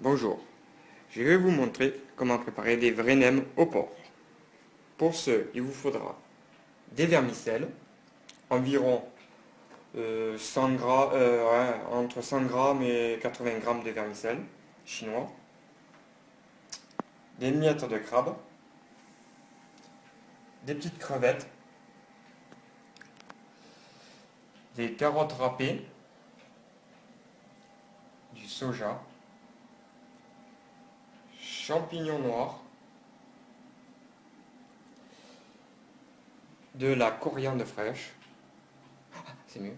Bonjour, je vais vous montrer comment préparer des vrais nems au porc. Pour ce, il vous faudra des vermicelles, environ 100 grammes, entre 100 grammes et 80 grammes de vermicelles chinois, des miettes de crabe, des petites crevettes, des carottes râpées, du soja, champignons noirs, de la coriandre fraîche, c'est mieux,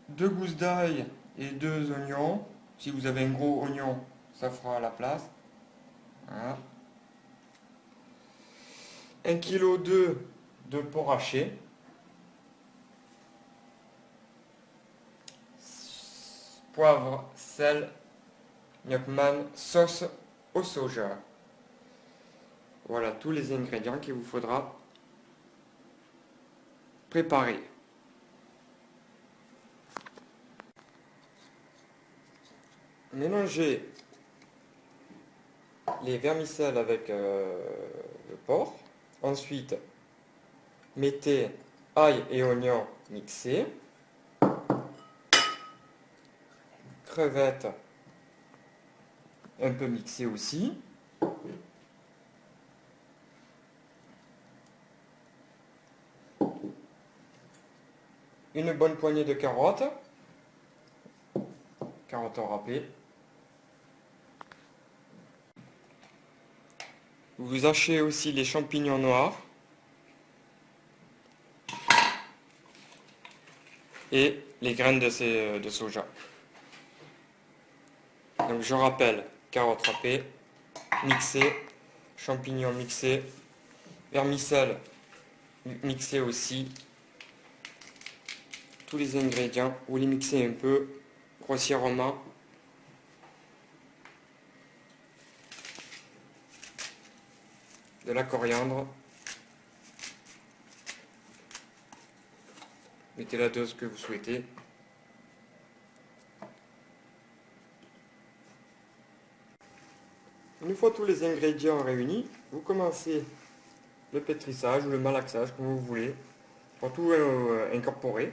2 gousses d'ail et 2 oignons. Si vous avez un gros oignon, ça fera la place. Voilà. 1,2 kg de porc haché, poivre, sel, Nyokman, sauce au soja. Voilà tous les ingrédients qu'il vous faudra préparer. Mélangez les vermicelles avec le porc. Ensuite, mettez ail et oignons mixés, crevettes un peu mixées aussi, une bonne poignée de carottes râpées. Vous hachez aussi les champignons noirs et les graines de soja. Donc je rappelle, carottes râpées, mixées, champignons mixés, vermicelles mixées aussi. Tous les ingrédients, vous les mixez un peu grossièrement. De la coriandre. Mettez la dose que vous souhaitez. Une fois tous les ingrédients réunis, vous commencez le pétrissage ou le malaxage, comme vous voulez, pour tout incorporer.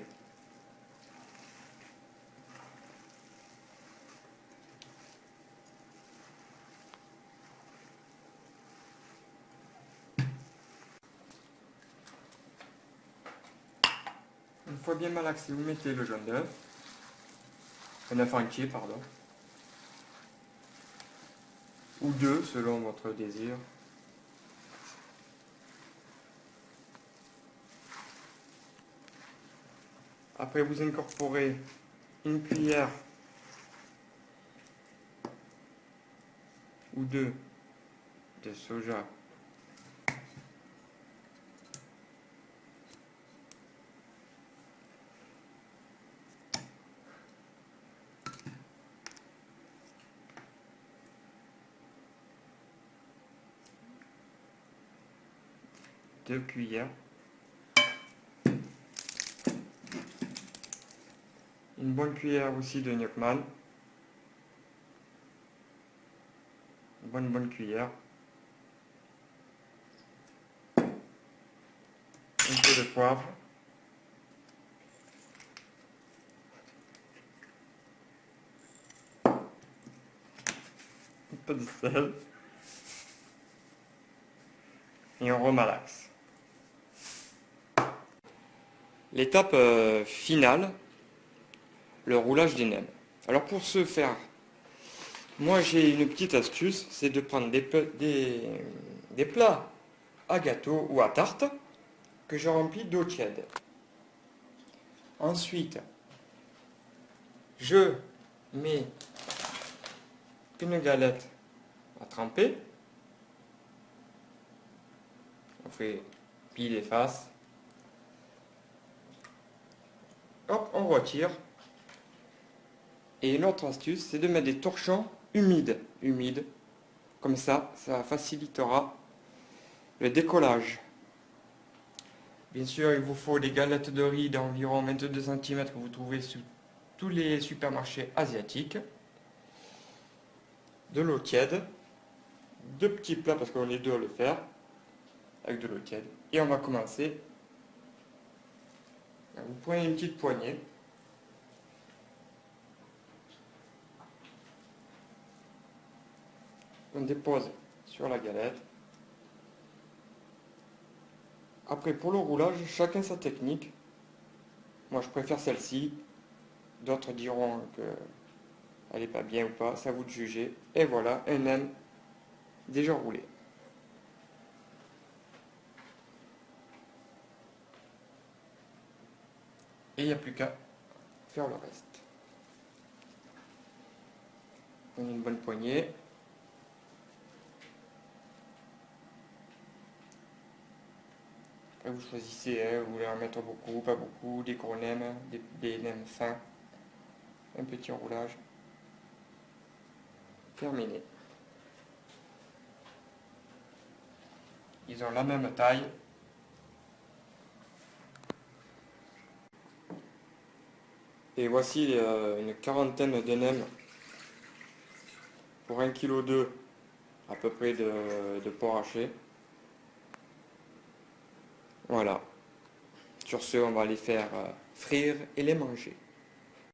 Une fois bien malaxé, vous mettez le jaune d'œuf, un œuf entier, pardon, ou 2 selon votre désir. Après, vous incorporez une cuillère ou 2 de soja deux cuillères, une bonne cuillère aussi de Nyokman, une bonne cuillère, un peu de poivre, un peu de sel et on remalaxe. L'étape finale, le roulage des nems. Alors pour ce faire, moi j'ai une petite astuce, c'est de prendre des plats à gâteau ou à tarte que je remplis d'eau tiède. Ensuite, je mets une galette à tremper. On fait pile et face. Hop, on retire. Et une autre astuce, c'est de mettre des torchons humides. Comme ça facilitera le décollage. Bien sûr, il vous faut des galettes de riz d'environ 22 cm que vous trouvez sur tous les supermarchés asiatiques, de l'eau tiède, deux petits plats parce qu'on est deux à le faire, avec de l'eau tiède. Et on va commencer. Vous prenez une petite poignée. On dépose sur la galette. Après, pour le roulage, chacun sa technique. Moi, je préfère celle-ci. D'autres diront qu'elle n'est pas bien ou pas. C'est à vous de juger. Et voilà, un nem déjà roulé. Et il n'y a plus qu'à faire le reste. On a une bonne poignée. Après, vous choisissez, hein, vous voulez en mettre beaucoup, pas beaucoup, des gros nems, des nems fins, un petit roulage. Terminé. Ils ont la même taille. Et voici une quarantaine de nems pour 1,2 kg à peu près de porc haché. Voilà. Sur ce, on va les faire frire et les manger.